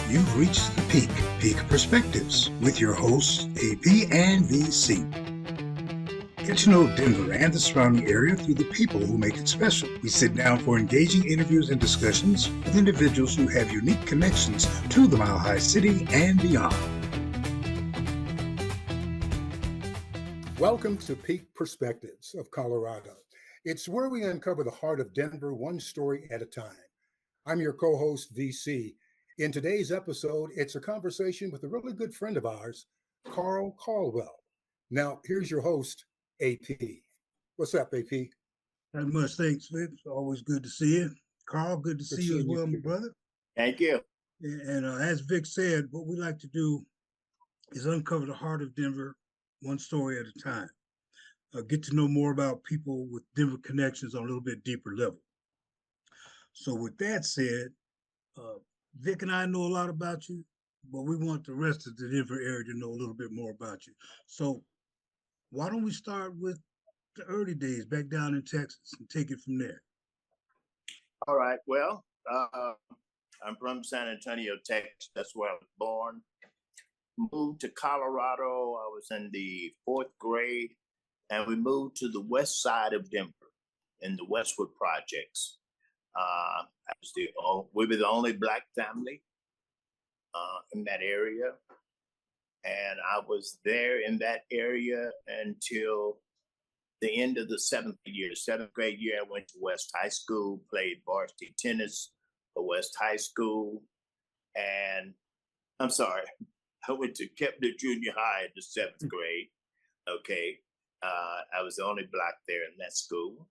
You've reached the Peak Perspectives, with your hosts, AP and VC. Get to know Denver and the surrounding area through the people who make it special. We sit down for engaging interviews and discussions with individuals who have unique connections to the Mile High City and beyond. Welcome to Peak Perspectives of Colorado. It's where we uncover the heart of Denver one story at a time. I'm your co-host, VC. In today's episode, it's a conversation with a really good friend of ours, Carwell. Now, here's your host, AP. What's up, AP? Not much. Thanks, Vic. It's always good to see you. Carl, good to see you as well, my brother. Thank you. And as Vic said, what we like to do is uncover the heart of Denver one story at a time. Get to know more about people with Denver connections on a little bit deeper level. So with that said, Vic and I know a lot about you, but we want the rest of the Denver area to know a little bit more about you. So why don't we start with the early days back down in Texas and take it from there? All right. Well, I'm from San Antonio, Texas. That's where I was born. Moved to Colorado. I was in the 4th grade, and we moved to the west side of Denver in the Westwood Projects. We were the only Black family in that area. And I was there in that area until the end of the 7th grade year. I went to West High School, played varsity tennis for West High School. And I went to Kepner Junior High in the 7th grade. Okay. I was the only Black there in that school.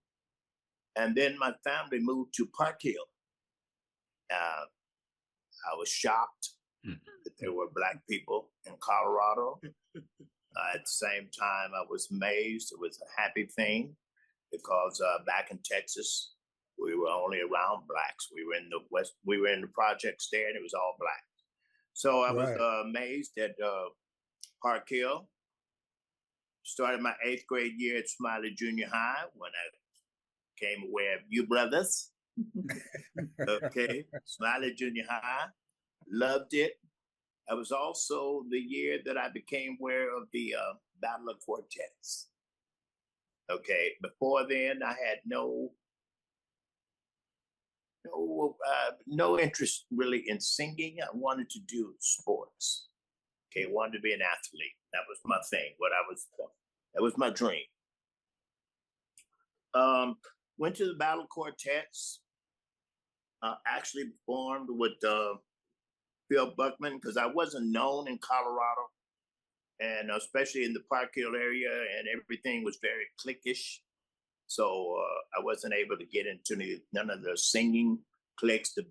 And then my family moved to Park Hill. I was shocked that there were Black people in Colorado. At the same time, I was amazed. It was a happy thing because back in Texas, we were only around Blacks. We were in the West. We were in the projects there, and it was all Black. So I was amazed at Park Hill. Started my 8th grade year at Smiley Junior High when I became aware of you brothers. Okay, Smiley Junior High, loved it. It was also the year that I became aware of the Battle of Quartets. Okay, before then I had no interest really in singing. I wanted to do sports. Okay, wanted to be an athlete. That was my thing. That was my dream. Went to the Battle Quartets, actually performed with Phil Buckman because I wasn't known in Colorado, and especially in the Park Hill area, and everything was very cliquish. So I wasn't able to get into none of the singing cliques, the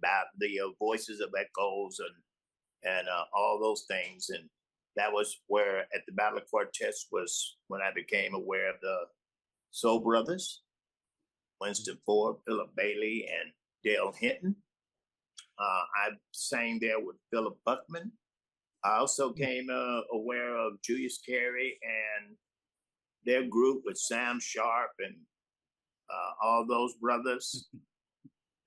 voices of echoes and all those things. And that was where at the Battle of Quartets was when I became aware of the Soul Brothers, Winston Ford, Phillip Bailey, and Dale Hinton. I sang there with Philip Buckman. I also came aware of Julius Carey and their group with Sam Sharp and all those brothers.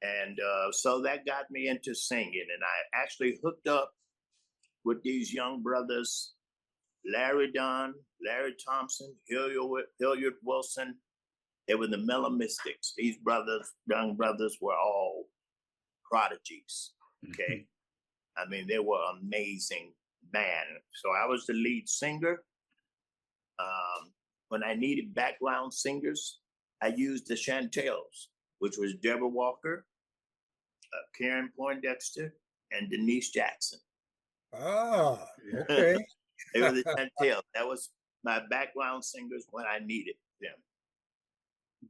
And so that got me into singing. And I actually hooked up with these young brothers, Larry Dunn, Larry Thompson, Hilliard Wilson. They were the Mellow Mystics. These brothers, young brothers, were all prodigies, okay? I mean, they were amazing band. So I was the lead singer. When I needed background singers, I used the Chantels, which was Deborah Walker, Karen Poindexter, and Denise Jackson. Ah, okay. They were the Chantels. That was my background singers when I needed them.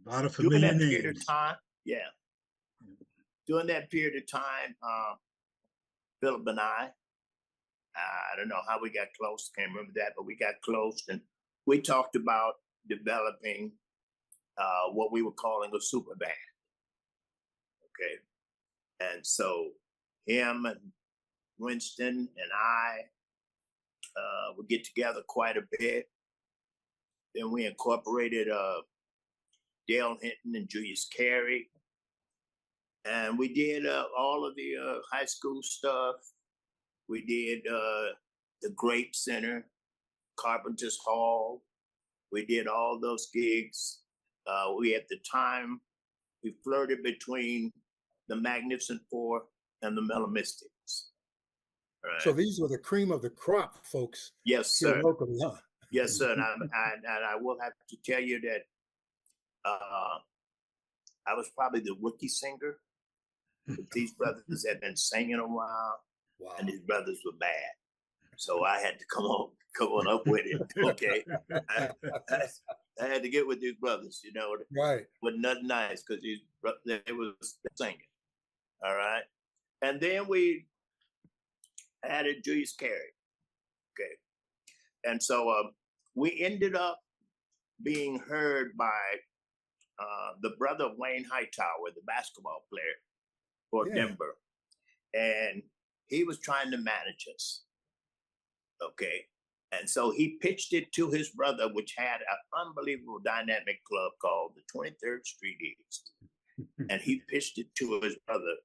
A lot of familiar names. Period of time, yeah. During that period of time, Philip and I don't know how we got close, can't remember that, but we got close and we talked about developing what we were calling a super band. Okay. And so him and Winston and I would get together quite a bit. Then we incorporated Dale Hinton and Julius Carey. And we did all of the high school stuff. We did the Grape Center, Carpenter's Hall. We did all those gigs. We, at the time, we flirted between the Magnificent Four and the Mellow Mystics. Right. So these were the cream of the crop, folks. Yes, sir. Locally, huh? Yes, sir. And I will have to tell you that I was probably the rookie singer. But these brothers had been singing a while, wow. And these brothers were bad. So I had to come on up with it. Okay. I had to get with these brothers, you know. Right. With nothing nice, because they was singing. All right. And then we added Julius Carey. Okay. And so we ended up being heard by the brother of Wayne Hightower, the basketball player for Denver. And he was trying to manage us. Okay. And so he pitched it to his brother, which had an unbelievable dynamic club called the 23rd Street East. And he pitched it to his brother,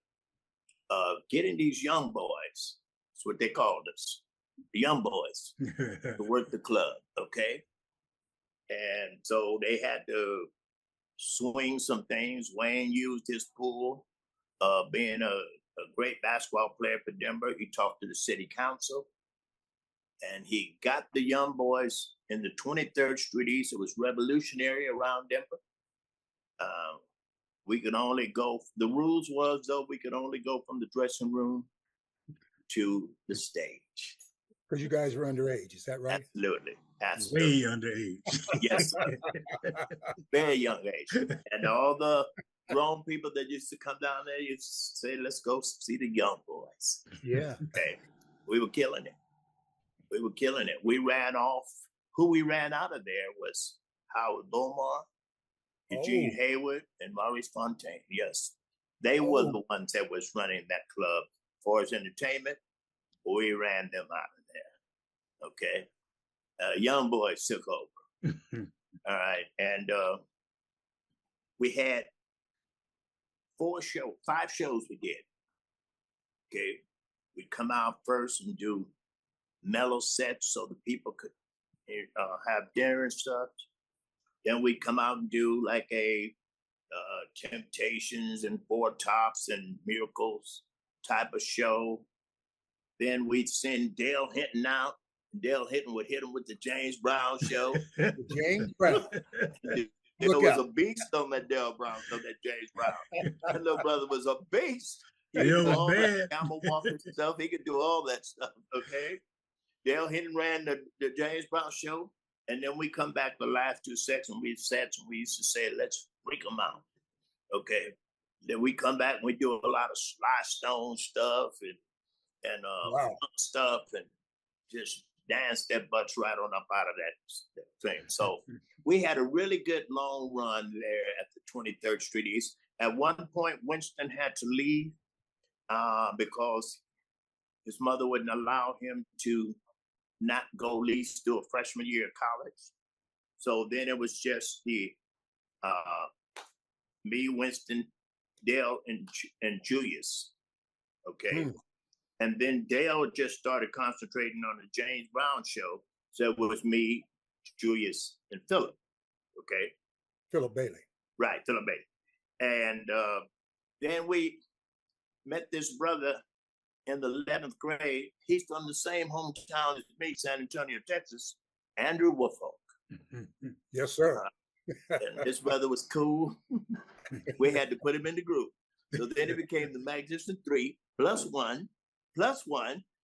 getting these young boys, that's what they called us, the young boys, to work the club. Okay. And so they had to swing some things. Wayne used his pool, being a great basketball player for Denver. He talked to the city council, and he got the young boys in the 23rd Street East. It was revolutionary around Denver. We could only go, the rules was, though, we could only go from the dressing room to the stage. Because you guys were underage, is that right? Absolutely. Way underage. Yes. Very young age. And all the grown people that used to come down there used to say, let's go see the young boys. Yeah. Okay. We were killing it. We ran off. Who we ran out of there was Howard Beaumont, Eugene Hayward, and Maurice Fontaine. Yes. They were the ones that was running that club. As far as entertainment, we ran them out of there. Okay. Young boys took over. All right. And we had 5 shows we did. Okay. We'd come out first and do mellow sets so the people could have dinner and stuff. Then we'd come out and do like a Temptations and Four Tops and Miracles type of show. Then we'd send Dale Hinton out. Dale Hinton would hit him with the James Brown show. James Brown. There was a beast on that Dale Brown, on that James Brown. That little brother was a beast. He could do all that camel walking stuff. He could do all that stuff, okay? Dale Hinton ran the James Brown show, and then we come back the last 2 sets, and we used to say, let's freak them out, okay? Then we come back and we do a lot of Sly Stone stuff and stuff, and just dance their butts right on up out of that thing. So we had a really good long run there at the 23rd Street East. At one point, Winston had to leave because his mother wouldn't allow him to not go at least do a freshman year of college. So then it was just me, Winston, Dale, and Julius. Okay. And then Dale just started concentrating on the James Brown show. So it was me, Julius, and Phillip. Okay. Phillip Bailey. Right, Phillip Bailey. And then we met this brother in the 11th grade. He's from the same hometown as me, San Antonio, Texas, Andrew Woolfolk. Yes, sir. And this brother was cool. We had to put him in the group. So then it became the Magnificent 3 plus one,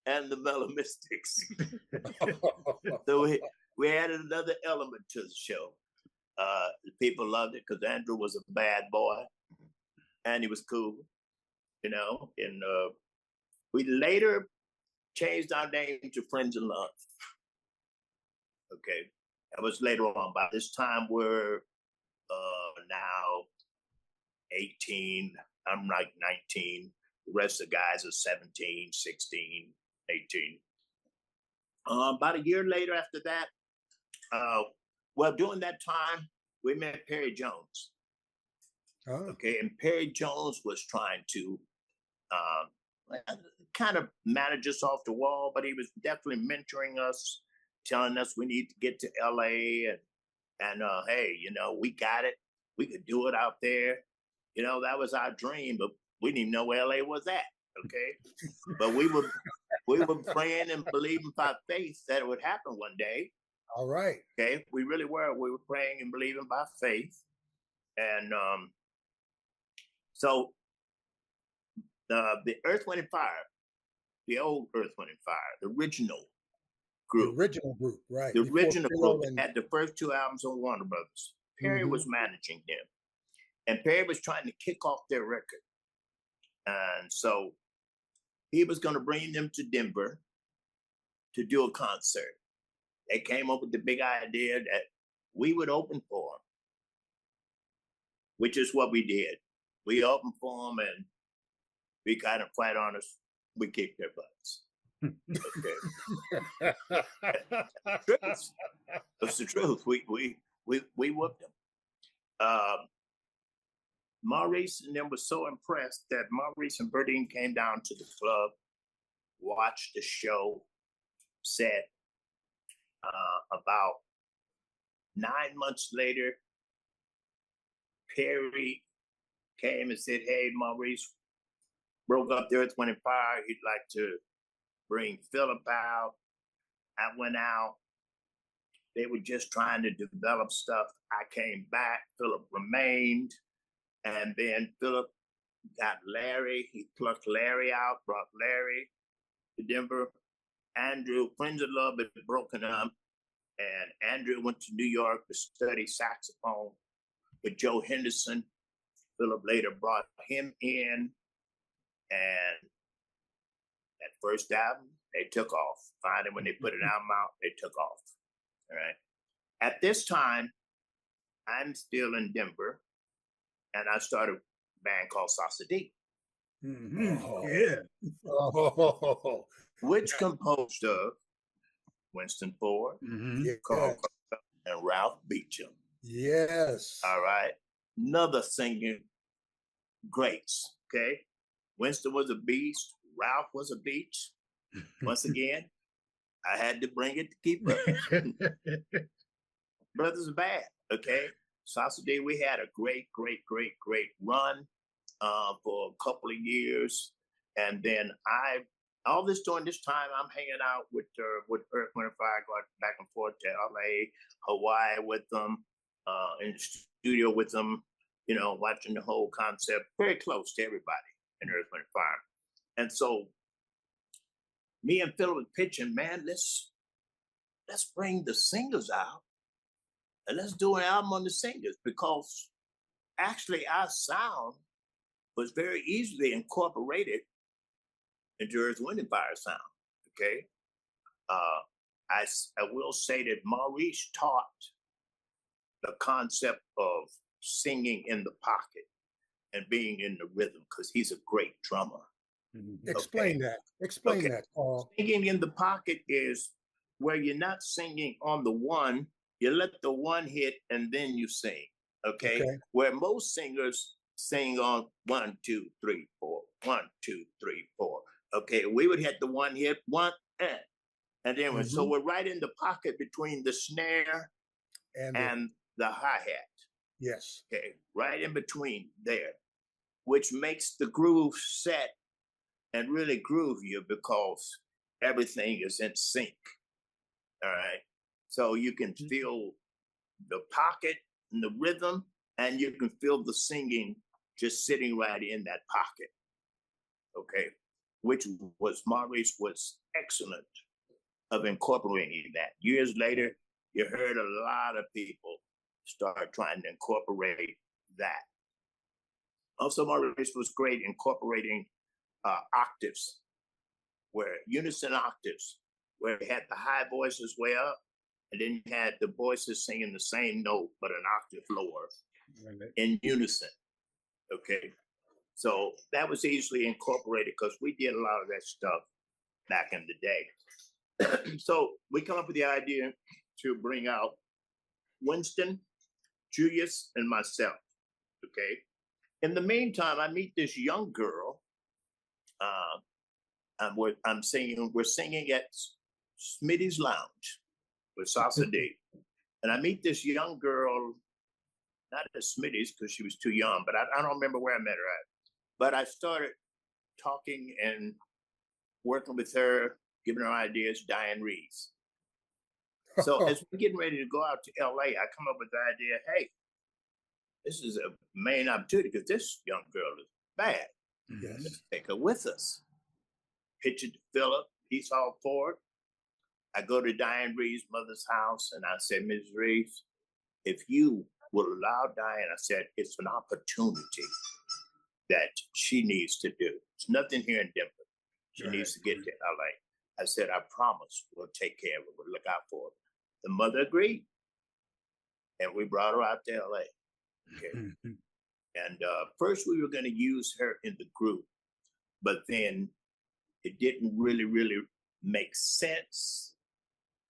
and the Mellow Mystics. So we added another element to the show. The people loved it because Andrew was a bad boy, and he was cool, you know. And we later changed our name to Friends in Love. Okay, that was later on. By this time, we're now 18. I'm like 19. The rest of the guys are 17, 16, 18. About a year later after that, during that time, we met Perry Jones. Okay, and Perry Jones was trying to, kind of manage us off the wall, but he was definitely mentoring us, telling us we need to get to LA and hey, you know, we got it. We could do it out there. You know, that was our dream, but we didn't even know where LA was at. Okay. But we were praying and believing by faith that it would happen one day. All right. Okay. We really were. We were praying and believing by faith. And so the Earth, Wind and Fire, the old Earth, Wind and Fire, the original group. The original group, right. The original group had the first two albums on Warner Brothers. Perry was managing them. And Perry was trying to kick off their record. And so he was going to bring them to Denver to do a concert. They came up with the big idea that we would open for them, which is what we did. We opened for them, and we kind of, quite honest, we kicked their butts. Okay. That's the truth. We whooped them. Maurice and them was so impressed that Maurice and Berdine came down to the club, watched the show, said about 9 months later, Perry came and said, hey, Maurice broke up the Earth, Wind and Fire. He'd like to bring Phillip out. I went out. They were just trying to develop stuff. I came back. Phillip remained. And then Phillip got Larry. He plucked Larry out, brought Larry to Denver. Andrew, Friends of Love had broken up. And Andrew went to New York to study saxophone with Joe Henderson. Phillip later brought him in. And that first album, they took off. Finally, when they put an album out, they took off. All right. At this time, I'm still in Denver. And I started a band called Salsa D. Which composed of Winston Ford, Carwell, and Ralph Beechum. Yes. All right. Another singing greats. Okay. Winston was a beast. Ralph was a beast. Once again, I had to bring it to keep up. Brothers are bad. Okay. Salsa D, we had a great run for a couple of years. And then all this during this time, I'm hanging out with Earth, Wind and Fire, going back and forth to LA, Hawaii with them, in the studio with them, you know, watching the whole concept, very close to everybody in Earth, Wind and Fire. And so me and Phil were pitching, man, let's bring the singers out and let's do an album on the singers, because actually our sound was very easily incorporated into Earth, Wind and Fire sound. Okay. I will say that Maurice taught the concept of singing in the pocket and being in the rhythm, because he's a great drummer. Explain that. Explain that, Paul. Singing in the pocket is where you're not singing on the one, you let the one hit and then you sing. Okay. Where most singers sing on 1, 2, 3, 4, 1, 2, 3, 4. Okay, we would hit the one hit, one, and then so we're right in the pocket between the snare and the hi-hat. Yes. Okay, right in between there, which makes the groove set and really groove you, because everything is in sync. All right. So you can feel the pocket and the rhythm, and you can feel the singing just sitting right in that pocket. Okay. Which was, Maurice was excellent of incorporating that. Years later, you heard a lot of people start trying to incorporate that. Also, Maurice was great incorporating octaves, where unison octaves, where you had the high voices way up, and then you had the voices singing the same note, but an octave lower in unison. Okay. So that was easily incorporated, because we did a lot of that stuff back in the day. So we come up with the idea to bring out Winston, Julius, and myself. Okay. In the meantime, I meet this young girl I'm singing. We're singing at Smitty's Lounge with Salsa D, and I meet this young girl, not at Smitty's because she was too young, but I don't remember where I met her at. But I started talking and working with her, giving her ideas. Diane Reeves. So as we're getting ready to go out to LA, I come up with the idea, hey, this is a main opportunity because this young girl is bad. Yes. Let's take her with us. Pitch it to Phillip. He's all for it. I go to Diane Reeves' mother's house and I said, Ms. Reeves, if you will allow Diane, I said, it's an opportunity that she needs to do. There's nothing here in Denver. She needs to get to LA. I said, I promise we'll take care of her. We'll look out for her. The mother agreed. And we brought her out to LA. Okay. And first we were going to use her in the group, but then it didn't really make sense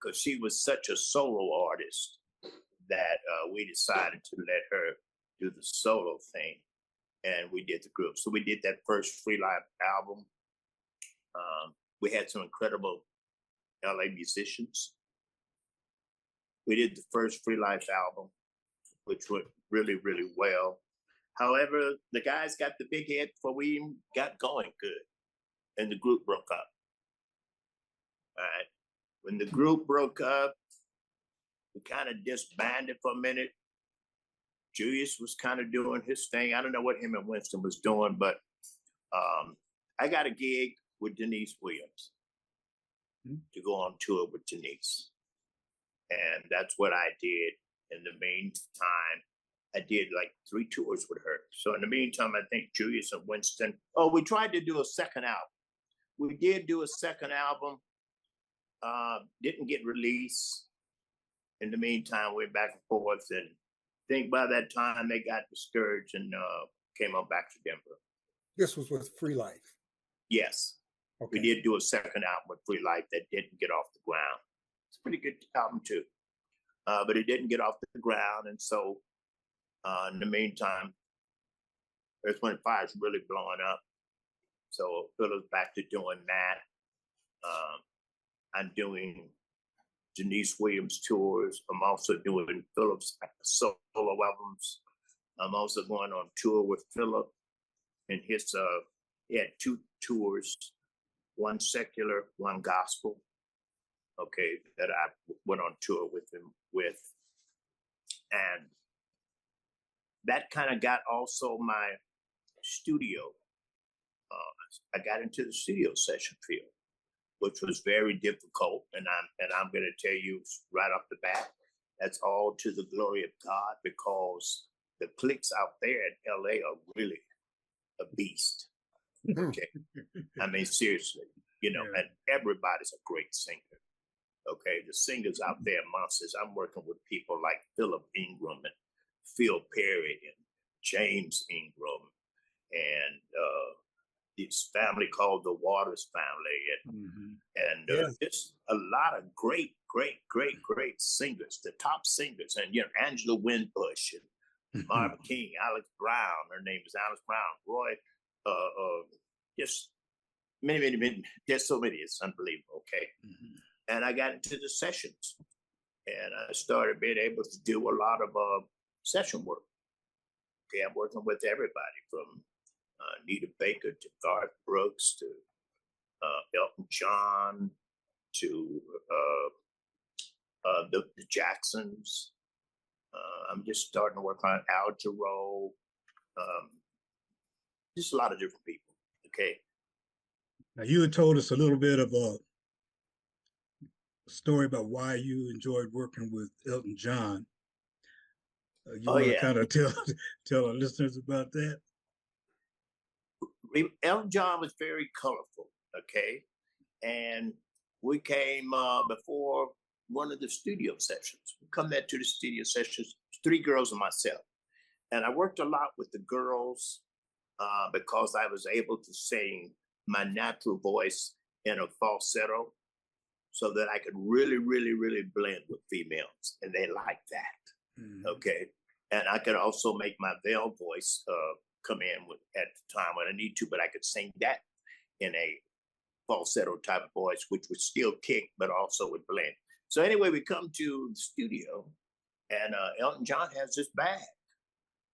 because she was such a solo artist that we decided to let her do the solo thing, and we did the group. So we did that first Freelife album. We had some incredible LA musicians. We did the first Freelife album, which went really well. However, the guys got the big hit before we even got going good, and the group broke up. All right. When the group broke up, we kind of disbanded for a minute. Julius was kind of doing his thing. I don't know what him and Winston was doing, but I got a gig with Denise Williams to go on tour with Denise. And that's what I did. In the meantime, I did like 3 tours with her. So in the meantime, I think Julius and Winston, we tried to do a second album. We did do a second album, didn't get released. In the meantime, we went back and forth, and I think by that time they got discouraged and came on back to Denver. This was with Freelife. Yes. Okay. We did do a second album with Freelife that didn't get off the ground. It's a pretty good album too. But it didn't get off the ground. And so in the meantime, Earth, Wind & Fire is really blowing up. So Philip's back to doing that. I'm doing Denise Williams tours. I'm also doing Philip's solo albums. I'm also going on tour with Phillip and his, he had 2 tours, one secular, one gospel. Okay, that I went on tour with him with. And that kind of got also my studio. I got into the studio session field, which was very difficult. And I'm going to tell you right off the bat, that's all to the glory of God, because the cliques out there in LA are really a beast. Okay. I mean, seriously, and everybody's a great singer. Okay. The singers out there amongst us, I'm working with people like Phillip Ingram and Phil Perry and James Ingram and this family called the Waters family. And just a lot of great singers, the top singers. And, Angela Winbush and Marvin King, Alex Brown, her name is Alex Brown, Roy, just many, there's so many, it's unbelievable, okay? And I got into the sessions, and I started being able to do a lot of session work. Okay, I'm working with everybody from Nita Baker to Garth Brooks to Elton John to the Jacksons. I'm just starting to work on Al Jarreau. Just a lot of different people. Okay. Now you had told us a little bit of a story about why you enjoyed working with Elton John. You want to kind of tell our listeners about that? Elton John was very colorful, okay? And we came before one of the studio sessions. We come there to the studio sessions, 3 girls and myself. And I worked a lot with the girls because I was able to sing my natural voice in a falsetto so that I could really blend with females. And they liked that, okay? And I could also make my veil voice come in at the time when I need to, but I could sing that in a falsetto type of voice, which would still kick, but also would blend. So anyway, we come to the studio, and Elton John has this bag,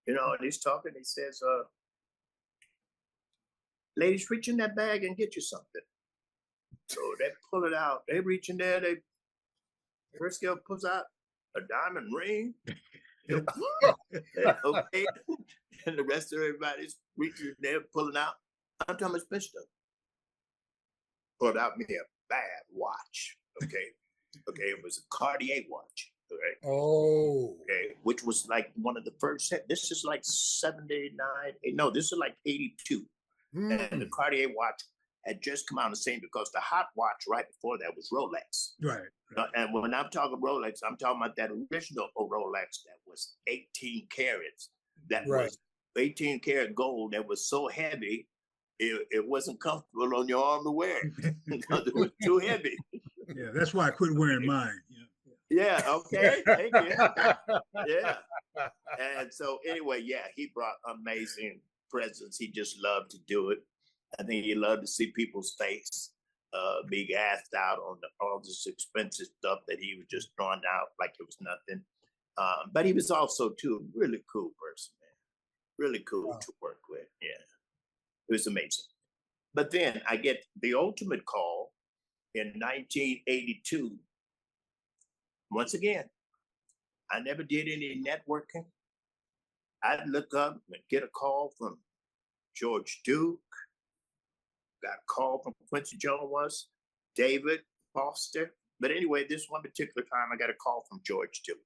and he's talking. He says, ladies, reach in that bag and get you something. So they pull it out. They reach in there. First girl pulls out a diamond ring. Okay. And the rest of everybody's reaching in there, pulling out. I'm talking about Mr. Pulled out me a bad watch. Okay. Okay. It was a Cartier watch. Okay. Oh. Okay. Which was like one of the first set. This is like 79. No, this is like 82. And the Cartier watch had just come out on the scene because the hot watch right before that was Rolex. Right. And when I'm talking Rolex, I'm talking about that original Rolex that was 18 carats. That was 18 karat gold that was so heavy, it wasn't comfortable on your arm to wear because it was too heavy. Yeah, that's why I quit wearing mine. Yeah, okay. Thank you. Yeah. And so anyway, yeah, he brought amazing presents. He just loved to do it. I think he loved to see people's face be gassed out on all this expensive stuff that he was just throwing out like it was nothing. But he was also, too, a really cool person, man. Really cool to work with. Yeah. It was amazing. But then I get the ultimate call in 1982. Once again, I never did any networking. I'd look up and get a call from George Duke. Got a call from Quincy Jones, David Foster. But anyway, this one particular time, I got a call from George Duke.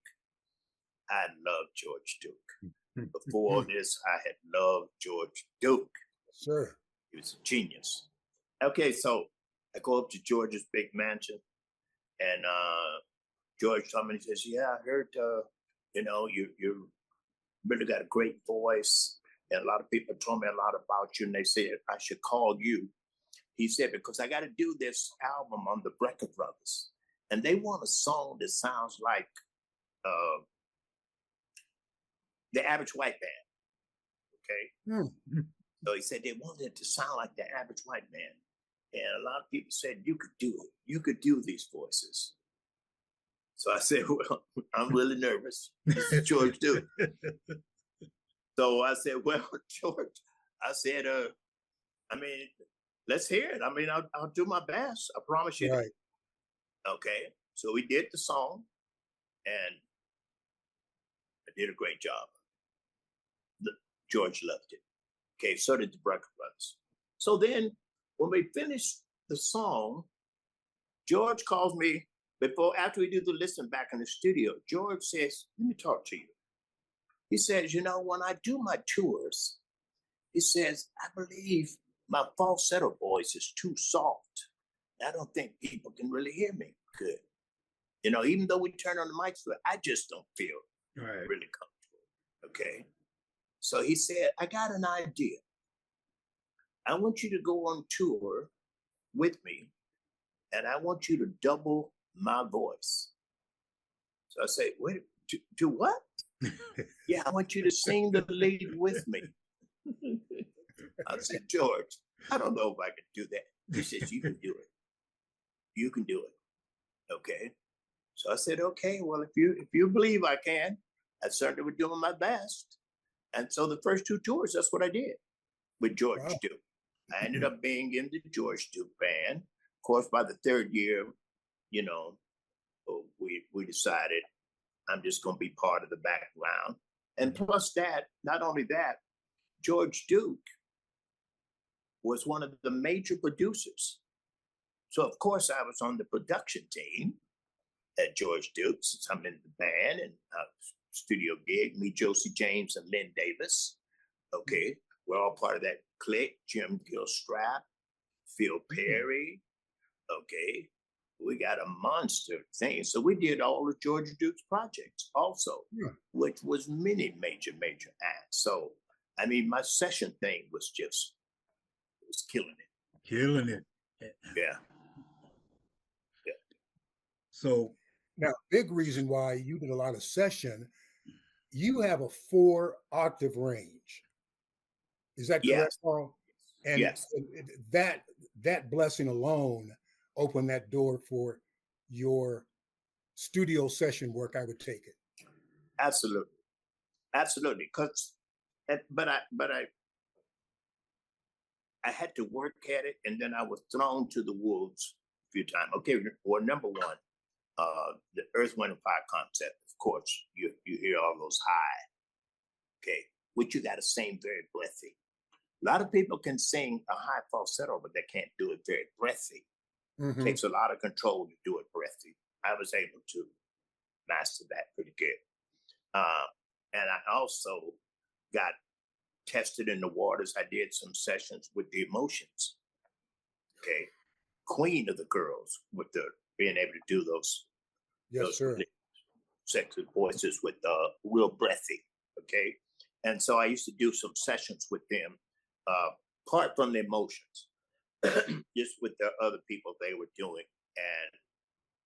I loved George Duke. Before this, I had loved George Duke. Sure. He was a genius. Okay, so I go up to George's big mansion, and George told me, he says, yeah, I heard, you really got a great voice. And a lot of people told me a lot about you, and they said I should call you. He said, because I got to do this album on the Brecker Brothers, and they want a song that sounds like the Average White Band. Okay? Mm-hmm. So he said they wanted it to sound like the Average White Band. And a lot of people said, you could do it. You could do these voices. So I said, well, I'm really nervous. This is George Duke. So I said, well, George, I said, let's hear it. I mean, I'll do my best. I promise you. Right. Okay. So we did the song, and I did a great job. George loved it. Okay. So did the Brecker Brothers. So then when we finished the song, George calls me after we do the listen back in the studio. George says, let me talk to you. He says, when I do my tours, he says, I believe my falsetto voice is too soft. I don't think people can really hear me good. Even though we turn on the mics, I just don't feel really comfortable. Okay. So he said, I got an idea. I want you to go on tour with me, and I want you to double my voice. So I say, wait, do what? Yeah, I want you to sing the lead with me. I said, George, I don't know if I can do that. He says, you can do it. You can do it. Okay. So I said, okay, well, if you believe I can, I certainly would do my best. And so the first two tours, that's what I did with George Duke. I ended up being in the George Duke band. Of course, by the third year, we decided I'm just going to be part of the background. And plus that, not only that, George Duke was one of the major producers. So, of course, I was on the production team at George Duke, since I'm in the band and studio gig, me, Josie James, and Lynn Davis. Okay, we're all part of that clique. Jim Gilstrap, Phil Perry. Okay, we got a monster thing. So we did all of George Duke's projects also, which was many major acts. So, I mean, my session thing was killing it. Killing it. Yeah. So now, big reason why you did a lot of session, you have a 4-octave range. Is that correct, Carl? And Yes. that blessing alone opened that door for your studio session work, I would take it. Absolutely. Absolutely. I had to work at it, and then I was thrown to the wolves a few times. Okay, well, number one, the Earth, Wind, and Fire concept. Of course, you hear all those high, okay, which you got to sing very breathy. A lot of people can sing a high falsetto, but they can't do it very breathy. Mm-hmm. It takes a lot of control to do it breathy. I was able to master that pretty good. And I also got tested in the waters. I did some sessions with the Emotions. Okay. Queen of the girls with the being able to do those Sir. Really sexy voices with real breathy. Okay. And so I used to do some sessions with them, apart from the Emotions, just with the other people they were doing. And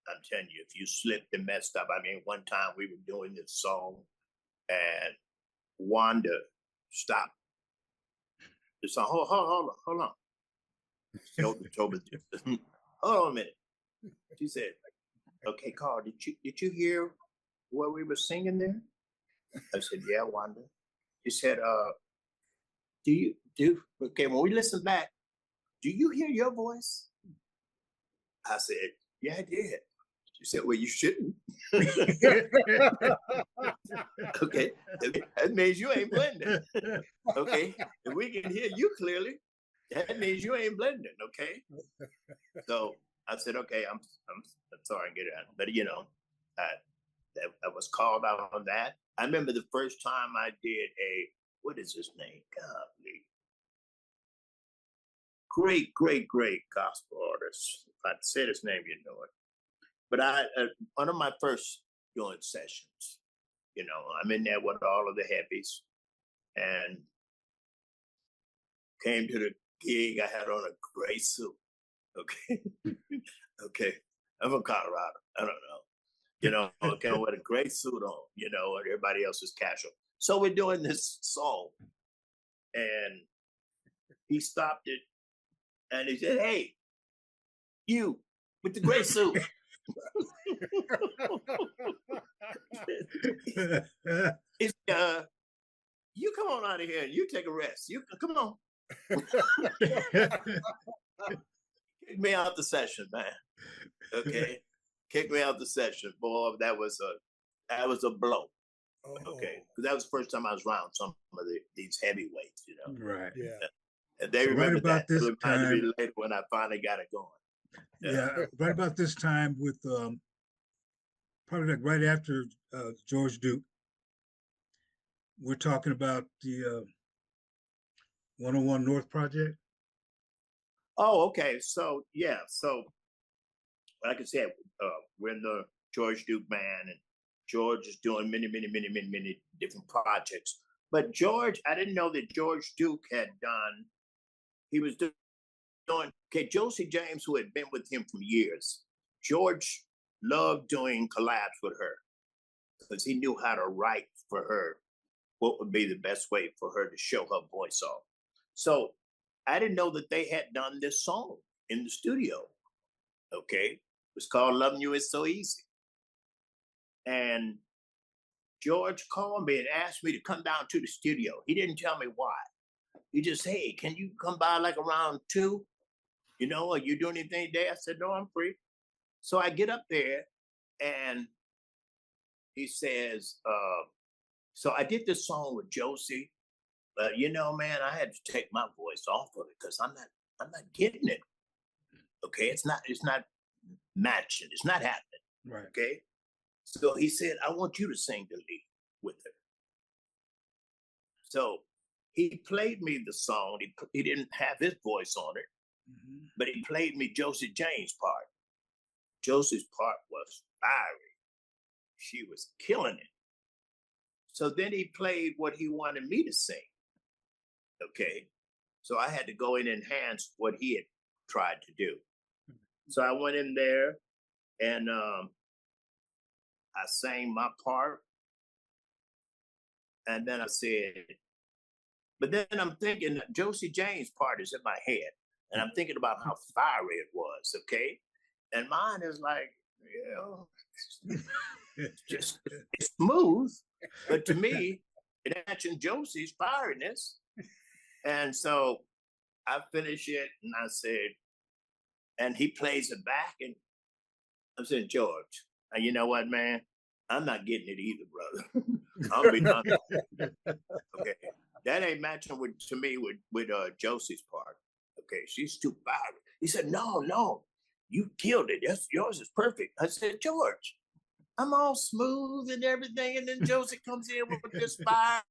I'm telling you, if you slipped and messed up, I mean, one time we were doing this song and Wanda stopped the song. Hold on. Hold on a minute. She said, "Okay, Carl, did you hear what we were singing there?" I said, "Yeah, Wanda." She said, okay, when we listen back, do you hear your voice?" I said, "Yeah, I did." She said, "Well, you shouldn't." Okay, that means you ain't blending. Okay, if we can hear you clearly, that means you ain't blending. Okay, so I said, "Okay, I'm sorry, get it out." But I was called out on that. I remember the first time I did what is his name? Golly. Great gospel artist. If I said his name, you know it. But one of my first joint sessions, I'm in there with all of the heavies and came to the gig. I had on a gray suit. Okay. Okay. I'm from Colorado. I don't know. I came with a gray suit on, and everybody else is casual. So we're doing this song and he stopped it and he said, "Hey, you with the gray suit." He said, "You come on out of here and you take a rest. You come on." Kick me out the session, man. Okay. Kick me out the session. Boy, that was a blow. Oh. Okay. Because that was the first time I was around some of these heavyweights, Right. Yeah. And they remember that. It reminded me later when I finally got it going. Yeah, right about this time with probably like right after George Duke, we're talking about the 101 North project. Oh, okay. So yeah, like I said, we're in the George Duke band, and George is doing many different projects. But George, I didn't know that George Duke had done. He was doing. Okay, Josie James, who had been with him for years, George loved doing collabs with her because he knew how to write for her what would be the best way for her to show her voice off. So I didn't know that they had done this song in the studio. Okay, it was called "Loving You Is So Easy," and George called me and asked me to come down to the studio. He didn't tell me why. He just, "Hey, can you come by like around 2? Are you doing anything today?" I said, "No, I'm free." So I get up there and he says, so I did this song with Josie, but man, I had to take my voice off of it because I'm not getting it. Okay, it's not matching. It's not happening. Right. Okay. So he said, "I want you to sing the lead with her." So he played me the song. He didn't have his voice on it, but he played me Josie James' part. Josie's part was fiery. She was killing it. So then he played what he wanted me to sing. Okay. So I had to go in and enhance what he had tried to do. So I went in there and I sang my part. And then I said, But then I'm thinking Josie Jane's part is in my head. And I'm thinking about how fiery it was, okay? And mine is like, just it's smooth. But to me, it mentioned Josie's fieriness. And so I finish it and I said, and he plays it back. And I said, George, and you know what, man? I'm not getting it either, brother. I'll be honest. Okay. That ain't matching to me with Josie's part. Okay, she's too fiery. He said, no, you killed it. Yours is perfect. I said, George, I'm all smooth and everything. And then Josie comes in with this fire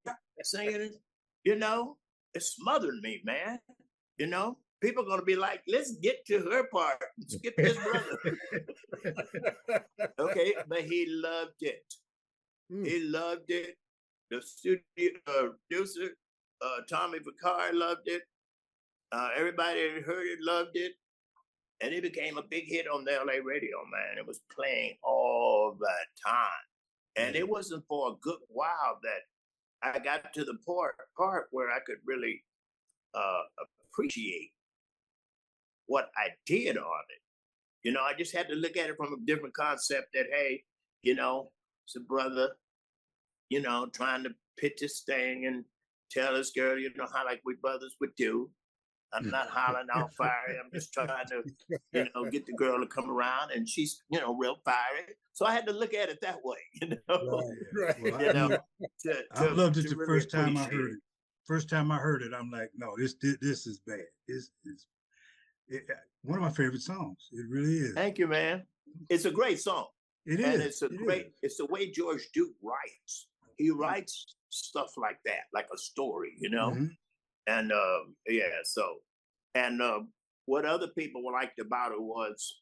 saying, it's smothering me, man. People are going to be like, let's get to her part. Skip this brother. Okay, but he loved it. He loved it. The studio producer, Tommy Vicari, loved it. Everybody that heard it loved it. And it became a big hit on the LA radio, man. It was playing all the time. And it wasn't for a good while that I got to the part where I could really appreciate what I did on it. I just had to look at it from a different concept that, hey, it's a brother, trying to pitch this thing and tell this girl, how like we brothers would do. I'm not hollering out fiery. I'm just trying to, get the girl to come around, and she's, real fiery. So I had to look at it that way, Right. Well, I loved it the really first time I heard it. First time I heard it, I'm like, no, this is bad. This is one of my favorite songs. It really is. Thank you, man. It's a great song. It is. And it's the way George Duke writes. He writes stuff like that, like a story, Mm-hmm. And what other people liked about it was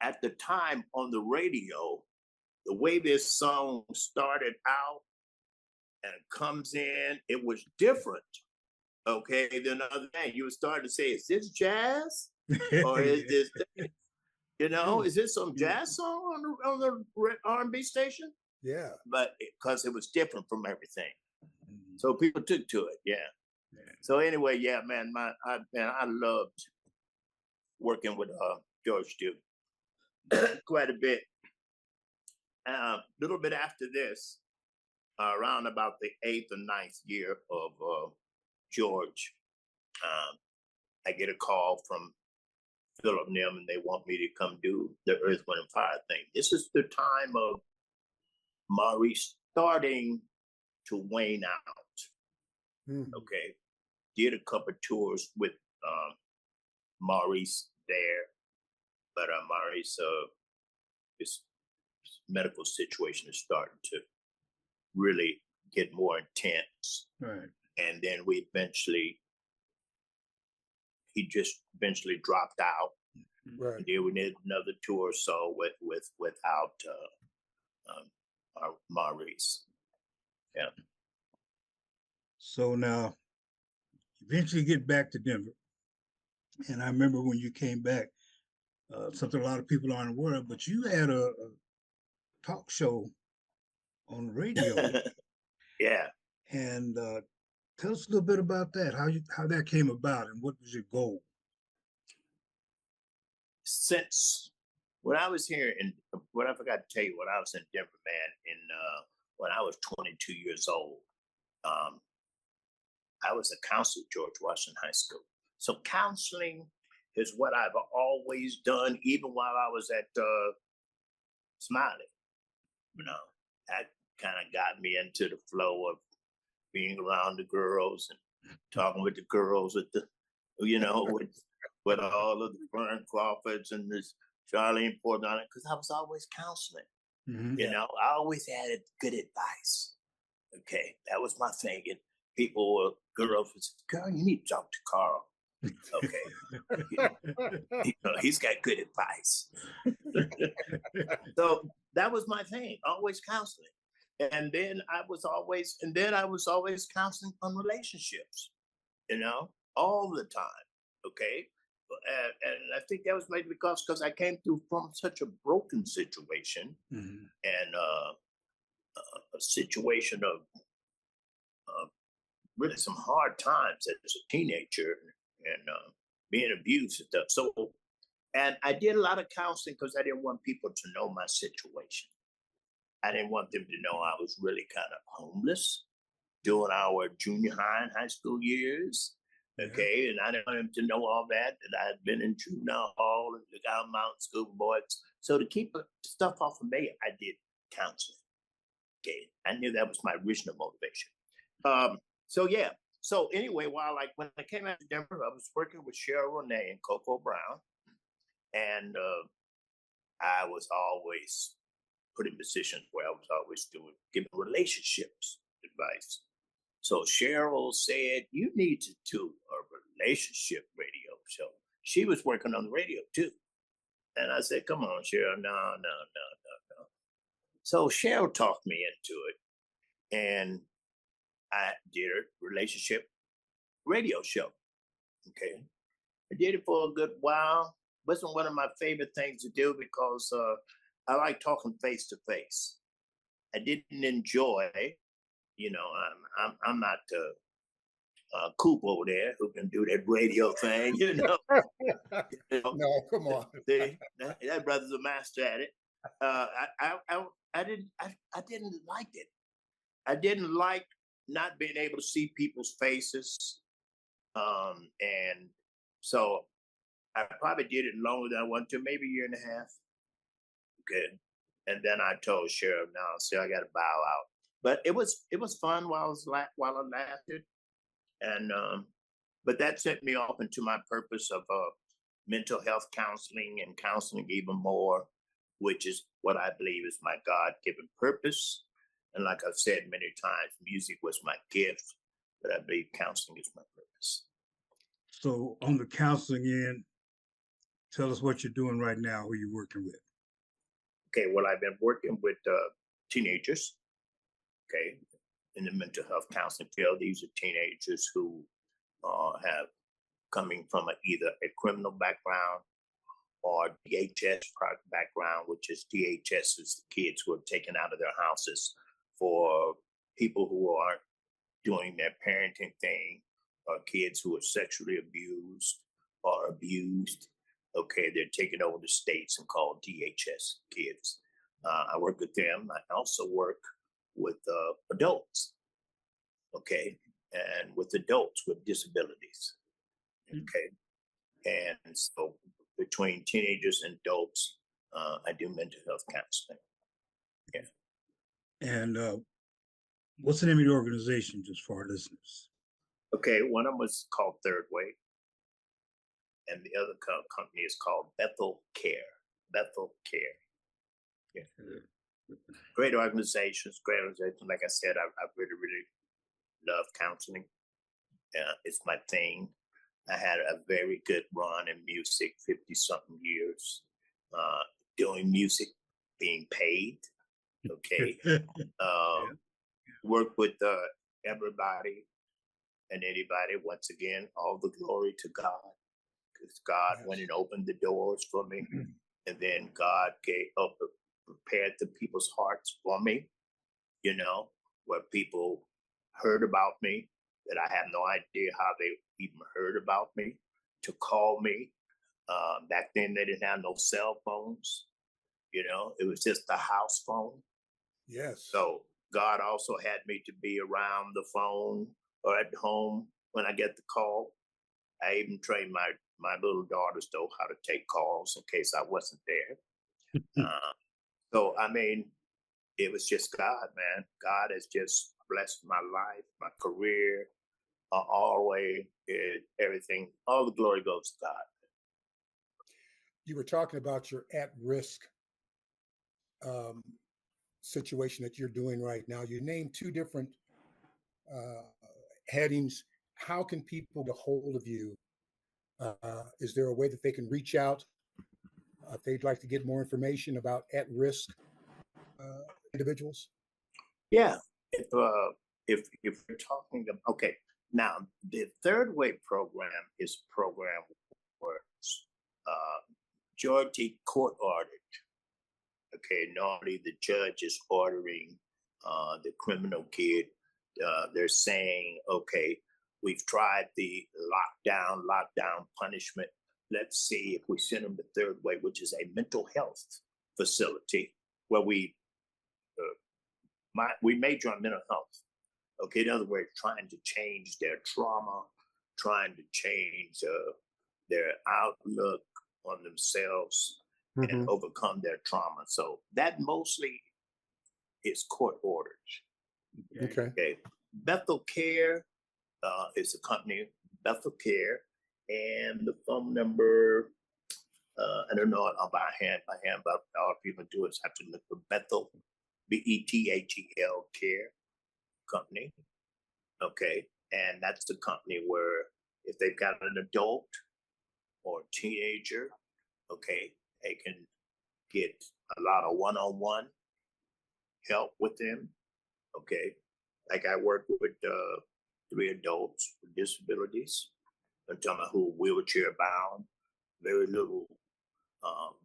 at the time on the radio, the way this song started out and comes in, it was different. Okay, than other thing. You would start to say, is this jazz? Or is this, is this some jazz song on the R&B station? Yeah. But because it was different from everything. So people took to it, yeah. So anyway, yeah, man, I loved working with George Duke quite a bit. A little bit after this, around about the 8th or 9th year of George, I get a call from Phillip and them, and they want me to come do the Earth, Wind, and Fire thing. This is the time of Maurice starting to wane out. Okay. Did a couple tours with Maurice there, but Maurice, his medical situation is starting to really get more intense. Right. And then he just eventually dropped out. Right. And then we did another tour or so without Maurice. Yeah. So now, eventually get back to Denver. And I remember when you came back, something a lot of people aren't aware of, but you had a talk show on the radio. Yeah. And tell us a little bit about that, how that came about and what was your goal? Since when I was here what I forgot to tell you, when I was in Denver, man, when I was 22 years old, I was a counselor at George Washington High School. So counseling is what I've always done, even while I was at Smiley. That kind of got me into the flow of being around the girls and talking with the girls at the, with all of the Fern Crawfords and this Charlene Ford on it, because I was always counseling. Mm-hmm. I always had good advice. Okay, that was my thing. And girls would say, girl, you need to talk to Carl. Okay. He's got good advice. So that was my thing, always counseling. And then I was always counseling on relationships, all the time. Okay. And I think that was maybe because I came through from such a broken situation, mm-hmm. and a situation of really some hard times as a teenager and being abused and stuff. So, and I did a lot of counseling because I didn't want people to know my situation. I didn't want them to know I was really kind of homeless during our junior high and high school years. Okay, and I didn't want them to know all that I had been in juvenile hall and look out mountain school boys. So to keep stuff off of me, I did counseling. Okay, I knew that was my original motivation. So yeah. So anyway, when I came out to Denver, I was working with Cheryl Renee and Coco Brown, and I was always put in positions where I was always giving relationships advice. So Cheryl said, "You need to do a relationship radio show." She was working on the radio too. And I said, "Come on, Cheryl, no. So Cheryl talked me into it, and I did a relationship radio show. Okay. I did it for a good while. Wasn't one of my favorite things to do because I like talking face to face. I didn't enjoy, I'm not Coop over there who can do that radio thing, No, come on. That brother's a master at it. I didn't like it. I didn't like not being able to see people's faces. And so I probably did it longer than I wanted to, maybe a year and a half. Okay. And then I told Cheryl, "No, see, I got to bow out." But it was fun while I lasted. And, but that set me off into my purpose of mental health counseling and counseling even more, which is what I believe is my God-given purpose. And like I've said many times, music was my gift, but I believe counseling is my purpose. So on the counseling end, tell us what you're doing right now, who you're working with. Okay, well, I've been working with teenagers, okay, in the mental health counseling field. These are teenagers who have coming from either a criminal background or DHS background, which is DHS is the kids who are taken out of their houses for people who are doing their parenting thing, or kids who are sexually abused or abused. Okay, they're taken over the states and called DHS kids. I work with them. I also work with adults, okay, and with adults with disabilities, okay. And so between teenagers and adults, I do mental health counseling. Yeah. And what's the name of your organization, just for our listeners? Okay, one of them was called Third Way, and the other company is called Bethel Care. Bethel Care. Yeah. Great organizations, great organizations. Like I said, I really, really love counseling. It's my thing. I had a very good run in music, 50-something years, doing music, being paid. Okay. Work with everybody and anybody. Once again, all the glory to God, because God went and opened the doors for me. And then God prepared the people's hearts for me, where people heard about me that I had no idea how they even heard about me, to call me. Back then, they didn't have no cell phones. It was just a house phone. Yes. So God also had me to be around the phone or at home when I get the call. I even trained my little daughters, though, how to take calls in case I wasn't there. So, I mean, it was just God, man. God has just blessed my life, my career, always, everything. All the glory goes to God. You were talking about your at-risk situation that you're doing right now. You named two different headings. How can people get a hold of you? Is there a way that they can reach out if they'd like to get more information about at-risk individuals? Yeah, if we're talking about, okay, now the Third Way program is a program where majority court ordered. Okay, normally the judge is ordering the criminal kid they're saying, okay, we've tried the lockdown punishment. Let's see if we send them the third way, which is a mental health facility where we major on mental health. Okay, in other words, trying to change their trauma, trying to change their outlook on themselves and overcome their trauma. So that mostly is court ordered. Okay. Bethel Care is a company, Bethel Care, and the phone number, I don't know it by hand, but all people do is have to look for Bethel, Bethel Care company. Okay. And that's the company where if they've got an adult or teenager, okay, they can get a lot of one-on-one help with them. Okay. Like I work with 3 adults with disabilities. I'm talking about who are wheelchair bound, very little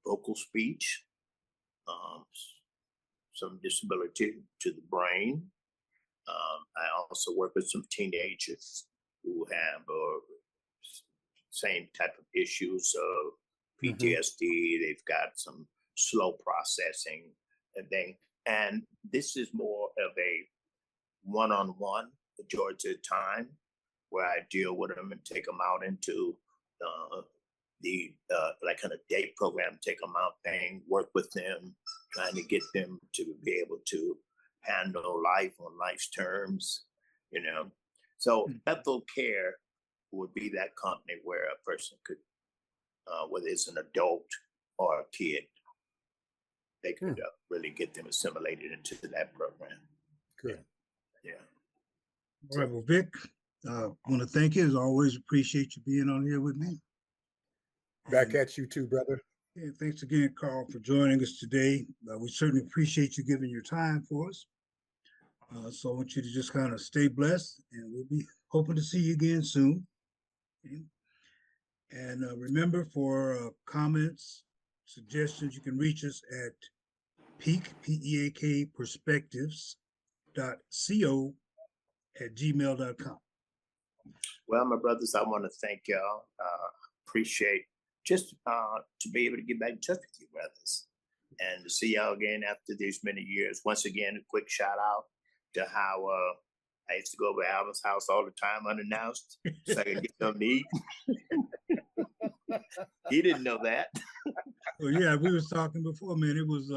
vocal speech, some disability to the brain. I also work with some teenagers who have same type of issues of PTSD. They've got some slow processing and thing. And this is more of a one-on-one, majority of the time, where I deal with them and take them out into the like kind of day program, take them out thing, work with them, trying to get them to be able to handle life on life's terms, you know. So Bethel Care would be that company where a person could, whether it's an adult or a kid, they could really get them assimilated into that program. Good. Yeah. All right, well, Vic, I want to thank you. As always, appreciate you being on here with me. Back at you too, brother. Yeah, thanks again, Carl, for joining us today. We certainly appreciate you giving your time for us. So I want you to just kind of stay blessed, and we'll be hoping to see you again soon. Okay. And remember, for comments, suggestions, you can reach us at PEAK perspectives.co@gmail.com. Well, my brothers, I want to thank y'all. Appreciate just to be able to get back in touch with you, brothers, and to see y'all again after these many years. Once again, a quick shout out to how I used to go over to Alvin's house all the time unannounced so I could get something to eat. He didn't know that. Well, yeah, we was talking before, man. It was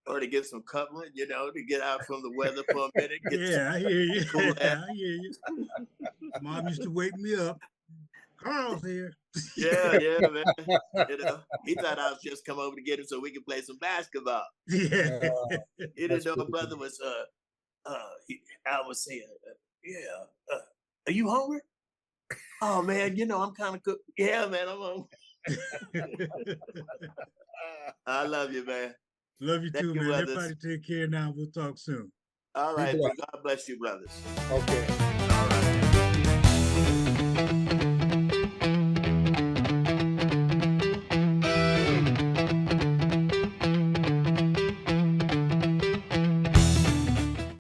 or to get some covering, you know, to get out from the weather for a minute. Yeah, I hear you. Cool I hear you. Mom used to wake me up. Carl's here. Yeah, man. You know, he thought I was just come over to get him so we could play some basketball. Yeah. He didn't know my brother was I would say, are you hungry? Oh man, you know, I'm kind of cooked. Yeah, man, I'm hungry. I love you, man. Love you too, man. Brothers. Everybody take care now. We'll talk soon. All right. God bless you, brothers. Okay. All right.